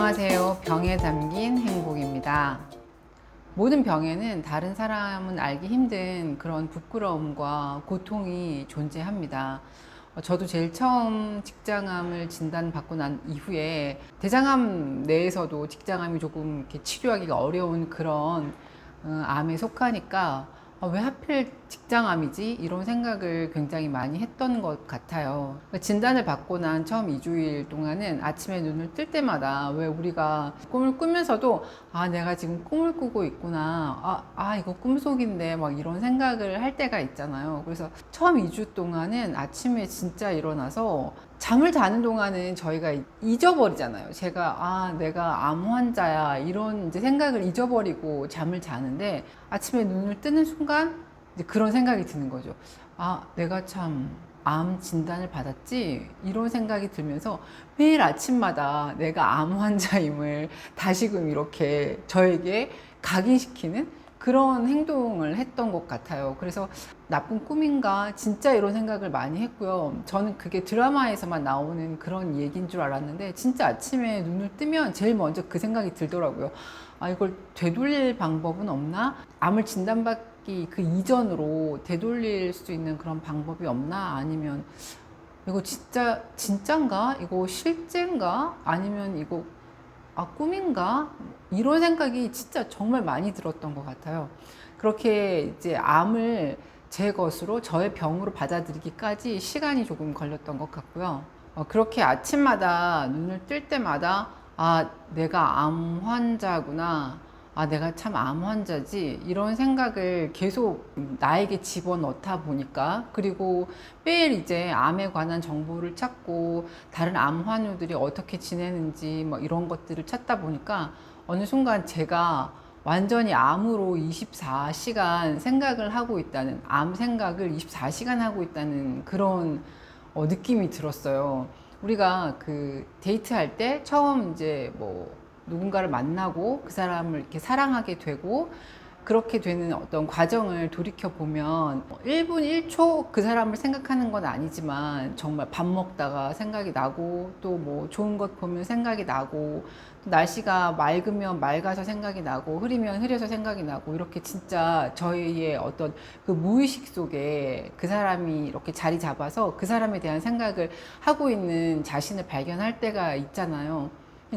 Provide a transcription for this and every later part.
안녕하세요. 병에 담긴 행복입니다. 모든 병에는 다른 사람은 알기 힘든 그런 부끄러움과 고통이 존재합니다. 저도 제일 처음 직장암을 진단받고 난 이후에 대장암 내에서도 직장암이 조금 이렇게 치료하기가 어려운 그런 암에 속하니까 왜 하필 직장암이지? 이런 생각을 굉장히 많이 했던 것 같아요. 진단을 받고 난 처음 2주일 동안은 아침에 눈을 뜰 때마다 왜 우리가 꿈을 꾸면서도 내가 지금 꿈을 꾸고 있구나. 이거 꿈속인데 막 이런 생각을 할 때가 있잖아요. 그래서 처음 2주 동안은 아침에 진짜 일어나서 잠을 자는 동안은 저희가 잊어버리잖아요. 내가 암 환자야. 이런 이제 생각을 잊어버리고 잠을 자는데 아침에 눈을 뜨는 순간 이제 그런 생각이 드는 거죠. 내가 참 암 진단을 받았지? 이런 생각이 들면서 매일 아침마다 내가 암 환자임을 다시금 이렇게 저에게 각인시키는 그런 행동을 했던 것 같아요. 그래서 나쁜 꿈인가? 진짜 이런 생각을 많이 했고요. 저는 그게 드라마에서만 나오는 그런 얘기인 줄 알았는데 진짜 아침에 눈을 뜨면 제일 먼저 그 생각이 들더라고요. 이걸 되돌릴 방법은 없나? 암을 진단받기 그 이전으로 되돌릴 수 있는 그런 방법이 없나? 아니면 이거 진짠가? 이거 실제인가? 아니면 이거 꿈인가? 이런 생각이 진짜 정말 많이 들었던 것 같아요. 그렇게 이제 암을 제 것으로 저의 병으로 받아들이기까지 시간이 조금 걸렸던 것 같고요. 그렇게 아침마다 눈을 뜰 때마다 내가 암 환자구나. 내가 참 암 환자지. 이런 생각을 계속 나에게 집어넣다 보니까, 그리고 매일 이제 암에 관한 정보를 찾고, 다른 암 환우들이 어떻게 지내는지, 뭐 이런 것들을 찾다 보니까, 어느 순간 제가 완전히 암으로 24시간 생각을 하고 있다는, 암 생각을 24시간 하고 있다는 그런 느낌이 들었어요. 우리가 그 데이트할 때 처음 이제 뭐 누군가를 만나고 그 사람을 이렇게 사랑하게 되고 그렇게 되는 어떤 과정을 돌이켜 보면 1분 1초 그 사람을 생각하는 건 아니지만 정말 밥 먹다가 생각이 나고 또 뭐 좋은 것 보면 생각이 나고 또 날씨가 맑으면 맑아서 생각이 나고 흐리면 흐려서 생각이 나고 이렇게 진짜 저희의 어떤 그 무의식 속에 그 사람이 이렇게 자리 잡아서 그 사람에 대한 생각을 하고 있는 자신을 발견할 때가 있잖아요.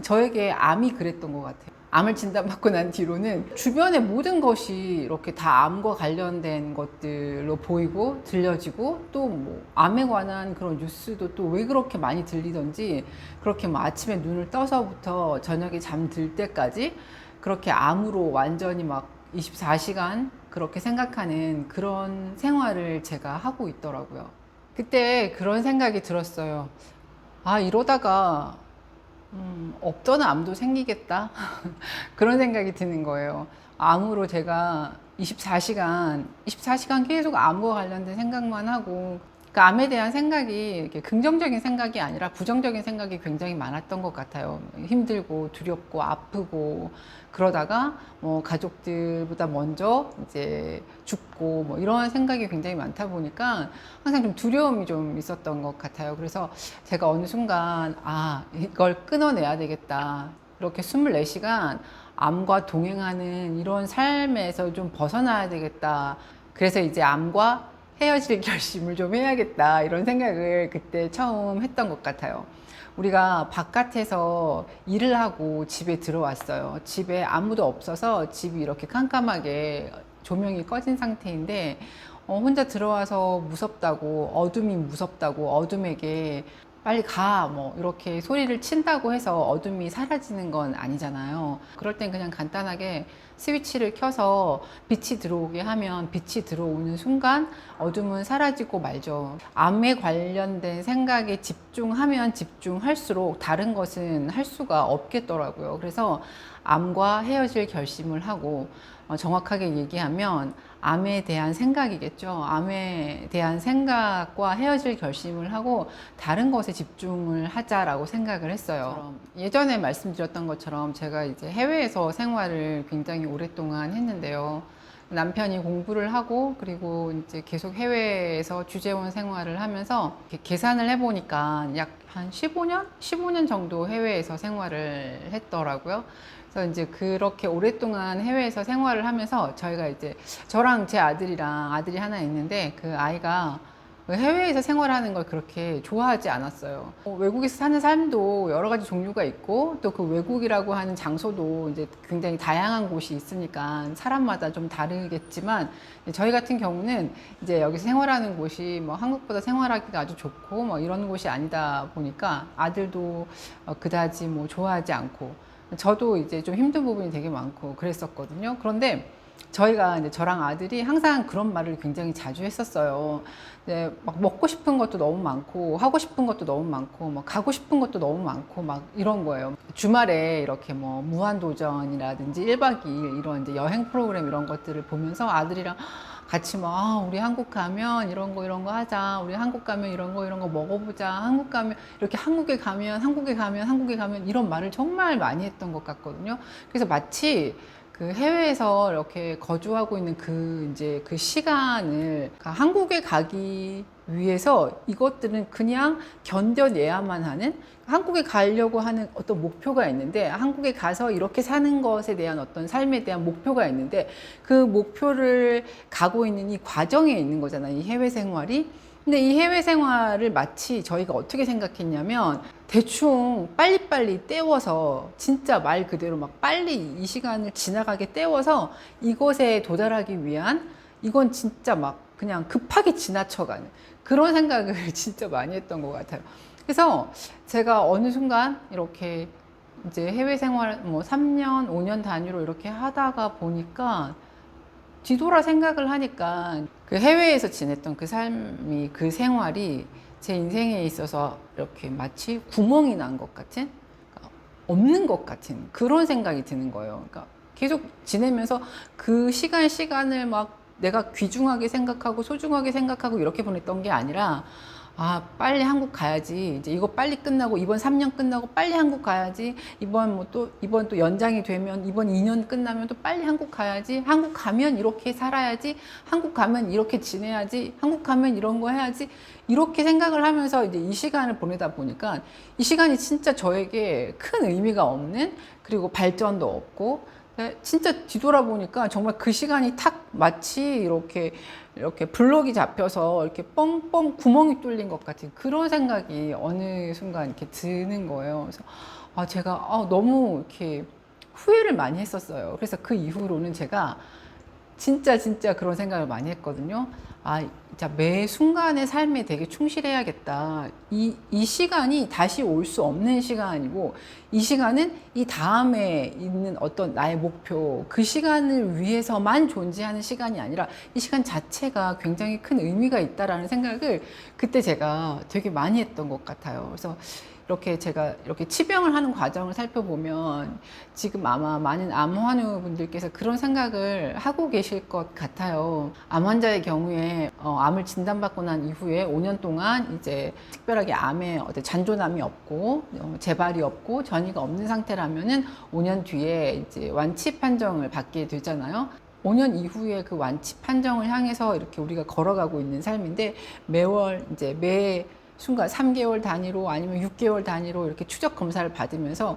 저에게 암이 그랬던 것 같아요. 암을 진단받고 난 뒤로는 주변의 모든 것이 이렇게 다 암과 관련된 것들로 보이고 들려지고 또 뭐 암에 관한 그런 뉴스도 또 왜 그렇게 많이 들리던지 그렇게 뭐 아침에 눈을 떠서부터 저녁에 잠들 때까지 그렇게 암으로 완전히 막 24시간 그렇게 생각하는 그런 생활을 제가 하고 있더라고요. 그때 그런 생각이 들었어요. 이러다가 없던 암도 생기겠다. 그런 생각이 드는 거예요. 암으로 제가 24시간 계속 암과 관련된 생각만 하고, 그 암에 대한 생각이 이렇게 긍정적인 생각이 아니라 부정적인 생각이 굉장히 많았던 것 같아요. 힘들고 두렵고 아프고 그러다가 뭐 가족들보다 먼저 이제 죽고 뭐 이런 생각이 굉장히 많다 보니까 항상 좀 두려움이 좀 있었던 것 같아요. 그래서 제가 어느 순간 이걸 끊어내야 되겠다. 이렇게 24시간 암과 동행하는 이런 삶에서 좀 벗어나야 되겠다. 그래서 이제 암과 헤어질 결심을 좀 해야겠다. 이런 생각을 그때 처음 했던 것 같아요. 우리가 바깥에서 일을 하고 집에 들어왔어요. 집에 아무도 없어서 집이 이렇게 깜깜하게 조명이 꺼진 상태인데 혼자 들어와서 무섭다고, 어둠이 무섭다고, 어둠에게 빨리 가, 뭐, 이렇게 소리를 친다고 해서 어둠이 사라지는 건 아니잖아요. 그럴 땐 그냥 간단하게 스위치를 켜서 빛이 들어오게 하면 빛이 들어오는 순간 어둠은 사라지고 말죠. 암에 관련된 생각에 집중하면 집중할수록 다른 것은 할 수가 없겠더라고요. 그래서 암과 헤어질 결심을 하고 정확하게 얘기하면 암에 대한 생각이겠죠. 암에 대한 생각과 헤어질 결심을 하고 다른 것에 집중을 하자라고 생각을 했어요. 예전에 말씀드렸던 것처럼 제가 이제 해외에서 생활을 굉장히 오랫동안 했는데요. 남편이 공부를 하고 그리고 이제 계속 해외에서 주재원 생활을 하면서 이렇게 계산을 해보니까 약 한 15년? 15년 정도 해외에서 생활을 했더라고요. 그래서 이제 그렇게 오랫동안 해외에서 생활을 하면서 저희가 이제 저랑 제 아들이랑 아들이 하나 있는데 그 아이가 해외에서 생활하는 걸 그렇게 좋아하지 않았어요. 외국에서 사는 삶도 여러 가지 종류가 있고 또 그 외국이라고 하는 장소도 이제 굉장히 다양한 곳이 있으니까 사람마다 좀 다르겠지만 저희 같은 경우는 이제 여기서 생활하는 곳이 뭐 한국보다 생활하기가 아주 좋고 뭐 이런 곳이 아니다 보니까 아들도 그다지 뭐 좋아하지 않고 저도 이제 좀 힘든 부분이 되게 많고 그랬었거든요. 그런데 저희가 이제 저랑 아들이 항상 그런 말을 굉장히 자주 했었어요. 이제 막 먹고 싶은 것도 너무 많고 하고 싶은 것도 너무 많고 막 가고 싶은 것도 너무 많고 막 이런 거예요. 주말에 이렇게 뭐 무한도전이라든지 1박 2일 이런 이제 여행 프로그램 이런 것들을 보면서 아들이랑 같이 막 우리 한국 가면 이런 거 하자. 우리 한국 가면 이런 거 먹어보자. 한국 가면 이렇게 한국에 가면 이런 말을 정말 많이 했던 것 같거든요. 그래서 마치 그 해외에서 이렇게 거주하고 있는 그 이제 그 시간을 한국에 가기 위해서 이것들은 그냥 견뎌내야만 하는 한국에 가려고 하는 어떤 목표가 있는데 한국에 가서 이렇게 사는 것에 대한 어떤 삶에 대한 목표가 있는데 그 목표를 가고 있는 이 과정에 있는 거잖아요. 이 해외 생활이. 근데 이 해외 생활을 마치 저희가 어떻게 생각했냐면 대충 빨리빨리 때워서 진짜 말 그대로 막 빨리 이 시간을 지나가게 때워서 이곳에 도달하기 위한 이건 진짜 막 그냥 급하게 지나쳐가는 그런 생각을 진짜 많이 했던 것 같아요. 그래서 제가 어느 순간 이렇게 이제 해외 생활 뭐 3년, 5년 단위로 이렇게 하다가 보니까 뒤돌아 생각을 하니까 그 해외에서 지냈던 그 삶이 그 생활이 제 인생에 있어서 이렇게 마치 구멍이 난 것 같은 그러니까 없는 것 같은 그런 생각이 드는 거예요. 그러니까 계속 지내면서 그 시간을 막 내가 귀중하게 생각하고 소중하게 생각하고 이렇게 보냈던 게 아니라 빨리 한국 가야지. 이제 이거 빨리 끝나고, 이번 3년 끝나고 빨리 한국 가야지. 이번 또 연장이 되면, 이번 2년 끝나면 또 빨리 한국 가야지. 한국 가면 이렇게 살아야지. 한국 가면 이렇게 지내야지. 한국 가면 이런 거 해야지. 이렇게 생각을 하면서 이제 이 시간을 보내다 보니까 이 시간이 진짜 저에게 큰 의미가 없는, 그리고 발전도 없고, 진짜 뒤돌아보니까 정말 그 시간이 탁 마치 이렇게 블럭이 잡혀서 이렇게 뻥뻥 구멍이 뚫린 것 같은 그런 생각이 어느 순간 이렇게 드는 거예요. 그래서 제가 너무 이렇게 후회를 많이 했었어요. 그래서 그 이후로는 제가 진짜 그런 생각을 많이 했거든요. 진짜 매 순간의 삶에 되게 충실해야겠다. 이 시간이 다시 올 수 없는 시간이고, 이 시간은 이 다음에 있는 어떤 나의 목표, 그 시간을 위해서만 존재하는 시간이 아니라 이 시간 자체가 굉장히 큰 의미가 있다라는 생각을 그때 제가 되게 많이 했던 것 같아요. 그래서 이렇게 제가 이렇게 치병을 하는 과정을 살펴보면 지금 아마 많은 암 환우 분들께서 그런 생각을 하고 계실 것 같아요. 암 환자의 경우에 암을 진단받고 난 이후에 5년 동안 이제 특별하게 암에 어떤 잔존암이 없고 재발이 없고 전이가 없는 상태라면은 5년 뒤에 이제 완치 판정을 받게 되잖아요. 5년 이후에 그 완치 판정을 향해서 이렇게 우리가 걸어가고 있는 삶인데 매월 이제 매 순간 3개월 단위로 아니면 6개월 단위로 이렇게 추적 검사를 받으면서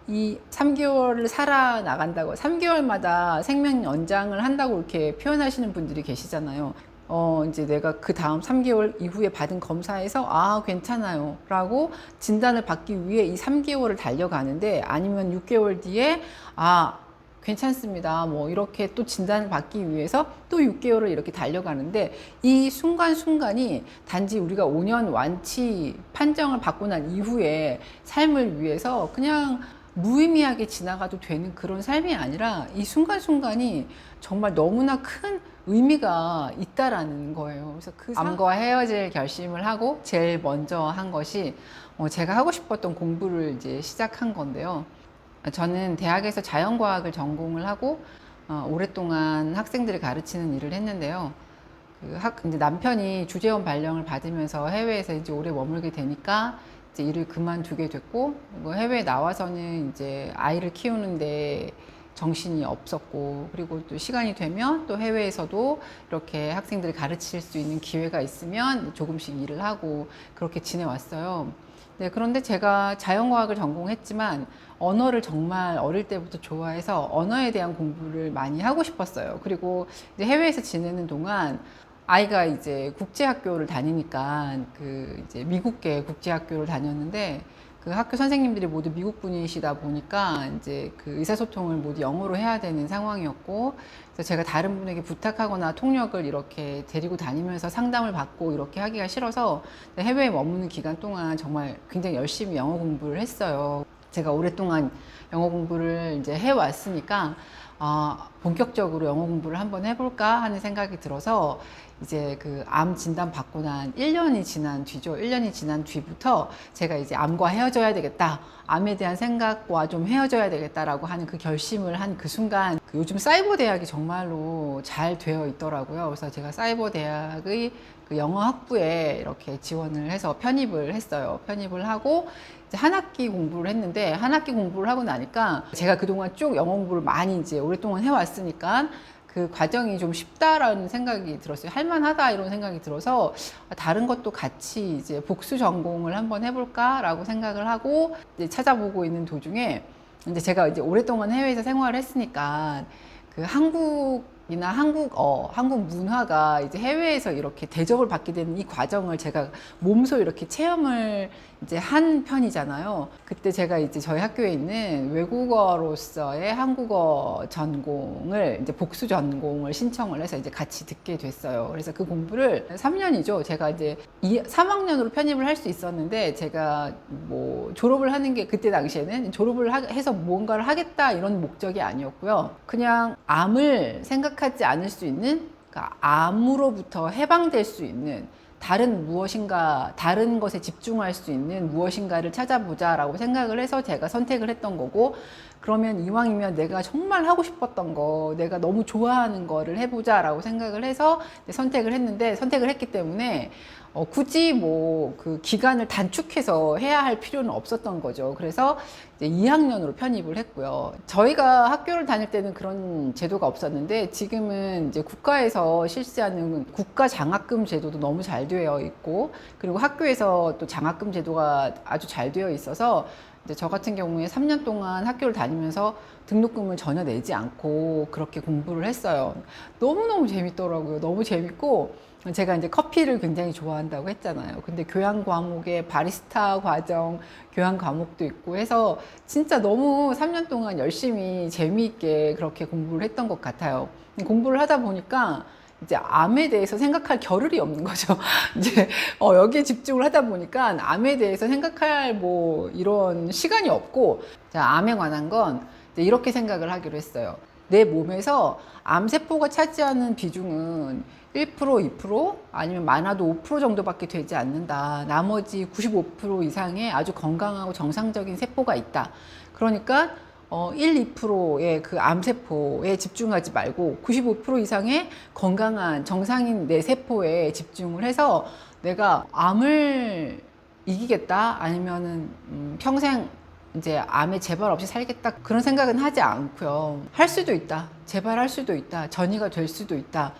이 3개월을 살아나간다고 3개월마다 생명 연장을 한다고 이렇게 표현하시는 분들이 계시잖아요. 이제 내가 그 다음 3개월 이후에 받은 검사에서 괜찮아요 라고 진단을 받기 위해 이 3개월을 달려가는데 아니면 6개월 뒤에 괜찮습니다. 뭐 이렇게 또 진단을 받기 위해서 또 6개월을 이렇게 달려가는데 이 순간순간이 단지 우리가 5년 완치 판정을 받고 난 이후에 삶을 위해서 그냥 무의미하게 지나가도 되는 그런 삶이 아니라 이 순간순간이 정말 너무나 큰 의미가 있다라는 거예요. 그래서 그 암과 헤어질 결심을 하고 제일 먼저 한 것이 제가 하고 싶었던 공부를 이제 시작한 건데요. 저는 대학에서 자연과학을 전공을 하고 오랫동안 학생들을 가르치는 일을 했는데요. 이제 남편이 주재원 발령을 받으면서 해외에서 이제 오래 머물게 되니까 이제 일을 그만두게 됐고, 그리고 해외에 나와서는 이제 아이를 키우는데 정신이 없었고, 그리고 또 시간이 되면 또 해외에서도 이렇게 학생들을 가르칠 수 있는 기회가 있으면 조금씩 일을 하고 그렇게 지내왔어요. 네, 그런데 제가 자연과학을 전공했지만 언어를 정말 어릴 때부터 좋아해서 언어에 대한 공부를 많이 하고 싶었어요. 그리고 이제 해외에서 지내는 동안 아이가 이제 국제학교를 다니니까 그 이제 미국계 국제학교를 다녔는데 그 학교 선생님들이 모두 미국 분이시다 보니까 이제 그 의사소통을 모두 영어로 해야 되는 상황이었고, 그래서 제가 다른 분에게 부탁하거나 통역을 이렇게 데리고 다니면서 상담을 받고 이렇게 하기가 싫어서 해외에 머무는 기간 동안 정말 굉장히 열심히 영어 공부를 했어요. 제가 오랫동안 영어 공부를 이제 해왔으니까 본격적으로 영어 공부를 한번 해볼까 하는 생각이 들어서 이제 그 암 진단 받고 난 1년이 지난 뒤죠. 1년이 지난 뒤부터 제가 이제 암과 헤어져야 되겠다. 암에 대한 생각과 좀 헤어져야 되겠다라고 하는 그 결심을 한 그 순간, 그 요즘 사이버 대학이 정말로 잘 되어 있더라고요. 그래서 제가 사이버 대학의 그 영어 학부에 이렇게 지원을 해서 편입을 했어요. 편입을 하고 이제 한 학기 공부를 했는데, 한 학기 공부를 하고 나니까 제가 그동안 쭉 영어 공부를 많이 이제 오랫동안 해왔으니까 그 과정이 좀 쉽다라는 생각이 들었어요. 할만하다 이런 생각이 들어서 다른 것도 같이 이제 복수 전공을 한번 해볼까라고 생각을 하고 이제 찾아보고 있는 도중에, 이제 제가 이제 오랫동안 해외에서 생활을 했으니까 그 한국이나 한국어, 한국 문화가 이제 해외에서 이렇게 대접을 받게 되는 이 과정을 제가 몸소 이렇게 체험을 이제 한 편이잖아요. 그때 제가 이제 저희 학교에 있는 외국어로서의 한국어 전공을 이제 복수 전공을 신청을 해서 이제 같이 듣게 됐어요. 그래서 그 공부를 3년이죠. 제가 이제 3학년으로 편입을 할 수 있었는데, 제가 뭐 졸업을 하는 게 그때 당시에는 졸업을 해서 뭔가를 하겠다 이런 목적이 아니었고요. 그냥 암을 생각하지 않을 수 있는, 그러니까 암으로부터 해방될 수 있는 다른 무엇인가, 다른 것에 집중할 수 있는 무엇인가를 찾아보자 라고 생각을 해서 제가 선택을 했던 거고, 그러면 이왕이면 내가 정말 하고 싶었던 거, 내가 너무 좋아하는 거를 해보자 라고 생각을 해서 선택을 했는데, 선택을 했기 때문에 굳이 뭐 그 기간을 단축해서 해야 할 필요는 없었던 거죠. 그래서 이제 2학년으로 편입을 했고요. 저희가 학교를 다닐 때는 그런 제도가 없었는데, 지금은 이제 국가에서 실시하는 국가 장학금 제도도 너무 잘 되어 있고, 그리고 학교에서 또 장학금 제도가 아주 잘 되어 있어서 이제 저 같은 경우에 3년 동안 학교를 다니면서 등록금을 전혀 내지 않고 그렇게 공부를 했어요. 너무너무 재밌더라고요. 너무 재밌고, 제가 이제 커피를 굉장히 좋아한다고 했잖아요. 근데 교양 과목에 바리스타 과정, 교양 과목도 있고 해서 진짜 너무 3년 동안 열심히 재미있게 그렇게 공부를 했던 것 같아요. 공부를 하다 보니까 이제 암에 대해서 생각할 겨를이 없는 거죠. 이제 여기에 집중을 하다 보니까 암에 대해서 생각할 뭐 이런 시간이 없고, 자, 암에 관한 건 이제 이렇게 생각을 하기로 했어요. 내 몸에서 암세포가 차지하는 비중은 1%, 2% 아니면 많아도 5% 정도밖에 되지 않는다. 나머지 95% 이상의 아주 건강하고 정상적인 세포가 있다. 그러니까 1, 2%의 그 암세포에 집중하지 말고 95% 이상의 건강한 정상인 내 세포에 집중을 해서 내가 암을 이기겠다, 아니면은 평생 이제 암에 재발 없이 살겠다, 그런 생각은 하지 않고요. 할 수도 있다, 재발할 수도 있다, 전이가 될 수도 있다.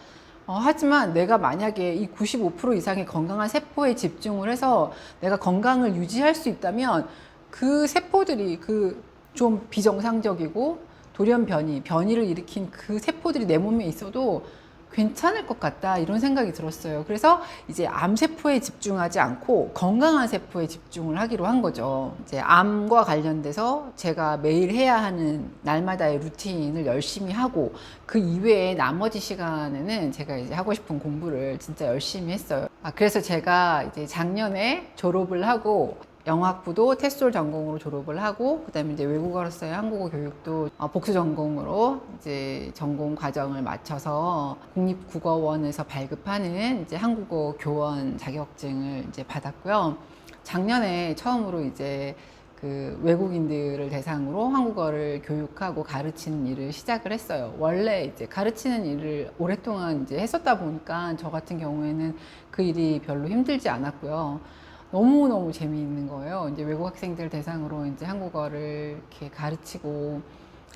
하지만 내가 만약에 이 95% 이상의 건강한 세포에 집중을 해서 내가 건강을 유지할 수 있다면, 그 세포들이 그 좀 비정상적이고 변이를 일으킨 그 세포들이 내 몸에 있어도 괜찮을 것 같다, 이런 생각이 들었어요. 그래서 이제 암세포에 집중하지 않고 건강한 세포에 집중을 하기로 한 거죠. 이제 암과 관련돼서 제가 매일 해야 하는 날마다의 루틴을 열심히 하고, 그 이외에 나머지 시간에는 제가 이제 하고 싶은 공부를 진짜 열심히 했어요. 그래서 제가 이제 작년에 졸업을 하고, 영어학부도 테솔 전공으로 졸업을 하고, 그다음에 이제 외국어로서의 한국어 교육도 복수 전공으로 이제 전공 과정을 마쳐서 국립국어원에서 발급하는 이제 한국어 교원 자격증을 이제 받았고요. 작년에 처음으로 이제 그 외국인들을 대상으로 한국어를 교육하고 가르치는 일을 시작을 했어요. 원래 이제 가르치는 일을 오랫동안 이제 했었다 보니까 저 같은 경우에는 그 일이 별로 힘들지 않았고요. 너무너무 재미있는 거예요. 이제 외국 학생들 대상으로 이제 한국어를 이렇게 가르치고,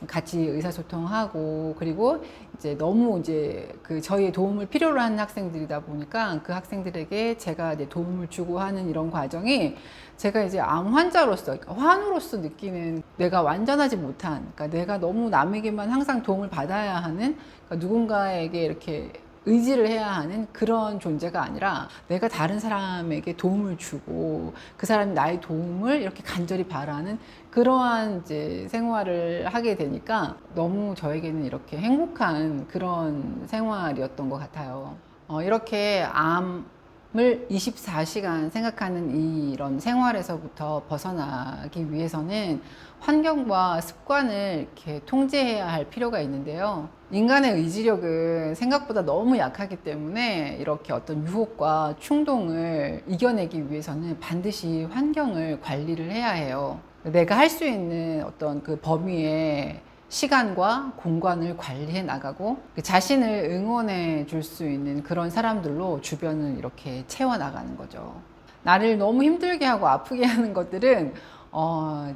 같이 의사소통하고, 그리고 이제 너무 이제 그 저희의 도움을 필요로 하는 학생들이다 보니까 그 학생들에게 제가 이제 도움을 주고 하는 이런 과정이 제가 이제 암 환자로서, 그러니까 환우로서 느끼는 내가 완전하지 못한, 그러니까 내가 너무 남에게만 항상 도움을 받아야 하는, 그러니까 누군가에게 이렇게 의지를 해야 하는 그런 존재가 아니라 내가 다른 사람에게 도움을 주고 그 사람이 나의 도움을 이렇게 간절히 바라는 그러한 이제 생활을 하게 되니까 너무 저에게는 이렇게 행복한 그런 생활이었던 것 같아요. 이렇게 암을 24시간 생각하는 이런 생활에서부터 벗어나기 위해서는 환경과 습관을 이렇게 통제해야 할 필요가 있는데요. 인간의 의지력은 생각보다 너무 약하기 때문에 이렇게 어떤 유혹과 충동을 이겨내기 위해서는 반드시 환경을 관리를 해야 해요. 내가 할 수 있는 어떤 그 범위의 시간과 공간을 관리해 나가고 그 자신을 응원해 줄 수 있는 그런 사람들로 주변을 이렇게 채워 나가는 거죠. 나를 너무 힘들게 하고 아프게 하는 것들은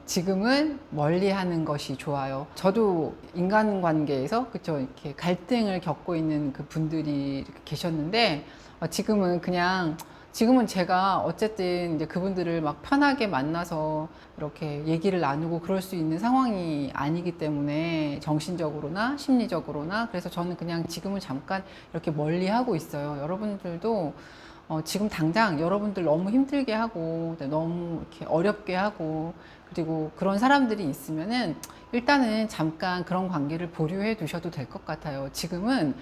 지금은 멀리 하는 것이 좋아요. 저도 인간관계에서 그쵸, 이렇게 갈등을 겪고 있는 그 분들이 이렇게 계셨는데, 지금은 제가 어쨌든 이제 그분들을 막 편하게 만나서 이렇게 얘기를 나누고 그럴 수 있는 상황이 아니기 때문에, 정신적으로나 심리적으로나, 그래서 저는 그냥 지금은 잠깐 이렇게 멀리 하고 있어요. 여러분들도 지금 당장 여러분들 너무 힘들게 하고 너무 이렇게 어렵게 하고 그리고 그런 사람들이 있으면은 일단은 잠깐 그런 관계를 보류해 두셔도 될 것 같아요. 지금은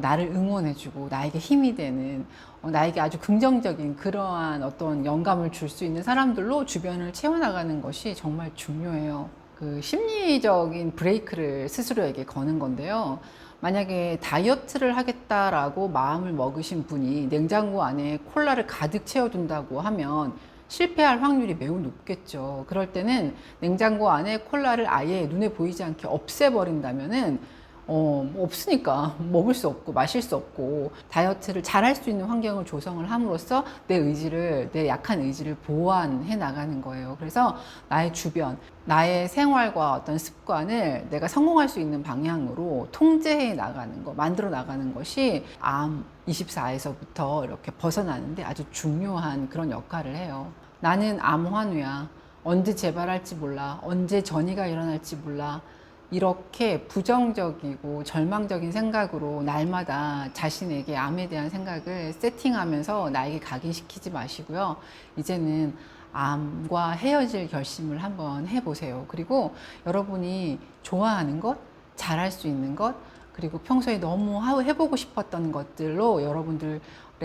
나를 응원해주고 나에게 힘이 되는, 나에게 아주 긍정적인 그러한 어떤 영감을 줄 수 있는 사람들로 주변을 채워나가는 것이 정말 중요해요. 그 심리적인 브레이크를 스스로에게 거는 건데요. 만약에 다이어트를 하겠다라고 마음을 먹으신 분이 냉장고 안에 콜라를 가득 채워둔다고 하면 실패할 확률이 매우 높겠죠. 그럴 때는 냉장고 안에 콜라를 아예 눈에 보이지 않게 없애버린다면은 없으니까 먹을 수 없고 마실 수 없고 다이어트를 잘 할 수 있는 환경을 조성을 함으로써 내 약한 의지를 보완해 나가는 거예요. 그래서 나의 주변, 나의 생활과 어떤 습관을 내가 성공할 수 있는 방향으로 통제해 나가는 거, 만들어 나가는 것이 암 24에서부터 이렇게 벗어나는데 아주 중요한 그런 역할을 해요. 나는 암 환우야. 언제 재발할지 몰라. 언제 전이가 일어날지 몰라. 이렇게 부정적이고 절망적인 생각으로 날마다 자신에게 암에 대한 생각을 세팅하면서 나에게 각인시키지 마시고요. 이제는 암과 헤어질 결심을 한번 해보세요. 그리고 여러분이 좋아하는 것, 잘할 수 있는 것, 그리고 평소에 너무 해보고 싶었던 것들로 여러분들의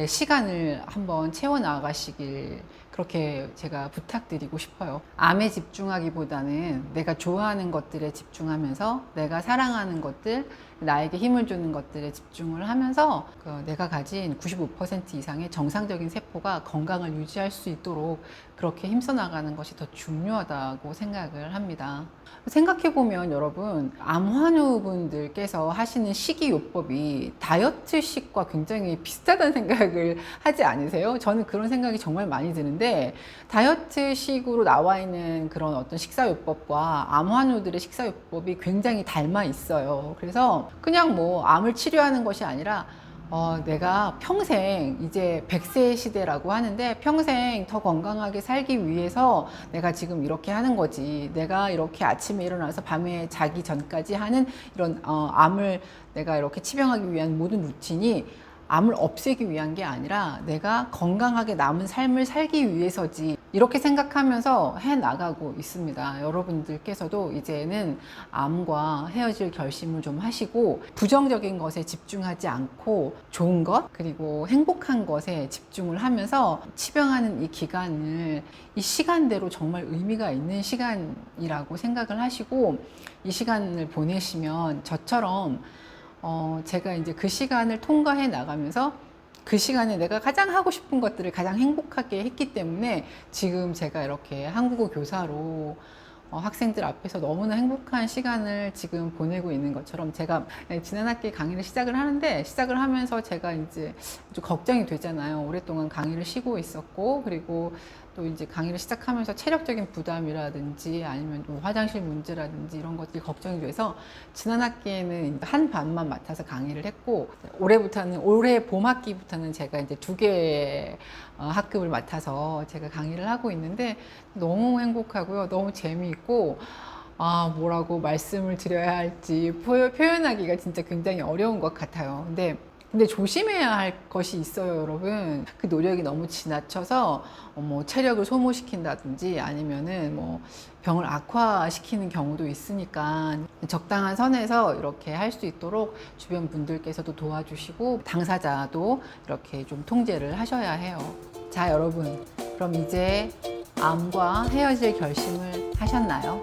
시간을 한번 채워나가시길 그렇게 제가 부탁드리고 싶어요. 암에 집중하기보다는 내가 좋아하는 것들에 집중하면서 내가 사랑하는 것들, 나에게 힘을 주는 것들에 집중을 하면서 내가 가진 95% 이상의 정상적인 세포가 건강을 유지할 수 있도록 그렇게 힘써 나가는 것이 더 중요하다고 생각을 합니다. 생각해보면 여러분, 암환우분들께서 하시는 식이요법이 다이어트식과 굉장히 비슷하다는 생각을 하지 않으세요? 저는 그런 생각이 정말 많이 드는데, 다이어트식으로 나와 있는 그런 어떤 식사요법과 암환우들의 식사요법이 굉장히 닮아 있어요. 그래서 그냥 뭐 암을 치료하는 것이 아니라 내가 평생 이제 100세 시대라고 하는데 평생 더 건강하게 살기 위해서 내가 지금 이렇게 하는 거지. 내가 이렇게 아침에 일어나서 밤에 자기 전까지 하는 이런 암을 내가 이렇게 치병하기 위한 모든 루틴이 암을 없애기 위한 게 아니라 내가 건강하게 남은 삶을 살기 위해서지, 이렇게 생각하면서 해 나가고 있습니다. 여러분들께서도 이제는 암과 헤어질 결심을 좀 하시고 부정적인 것에 집중하지 않고 좋은 것 그리고 행복한 것에 집중을 하면서 치병하는 이 기간을 이 시간대로 정말 의미가 있는 시간이라고 생각을 하시고 이 시간을 보내시면 저처럼 제가 이제 그 시간을 통과해 나가면서 그 시간에 내가 가장 하고 싶은 것들을 가장 행복하게 했기 때문에 지금 제가 이렇게 한국어 교사로 학생들 앞에서 너무나 행복한 시간을 지금 보내고 있는 것처럼, 제가 지난 학기에 강의를 시작을 하는데 시작을 하면서 제가 이제 좀 걱정이 되잖아요. 오랫동안 강의를 쉬고 있었고 그리고 또 이제 강의를 시작하면서 체력적인 부담이라든지 아니면 또 화장실 문제라든지 이런 것들이 걱정이 돼서 지난 학기에는 한 반만 맡아서 강의를 했고, 올해 봄 학기부터는 제가 이제 2개 학급을 맡아서 제가 강의를 하고 있는데 너무 행복하고요. 너무 재미있고, 뭐라고 말씀을 드려야 할지 표현하기가 진짜 굉장히 어려운 것 같아요. 근데 조심해야 할 것이 있어요, 여러분. 그 노력이 너무 지나쳐서 뭐 체력을 소모시킨다든지 아니면은 뭐 병을 악화시키는 경우도 있으니까 적당한 선에서 이렇게 할 수 있도록 주변 분들께서도 도와주시고 당사자도 이렇게 좀 통제를 하셔야 해요. 자, 여러분. 그럼 이제 암과 헤어질 결심을 하셨나요?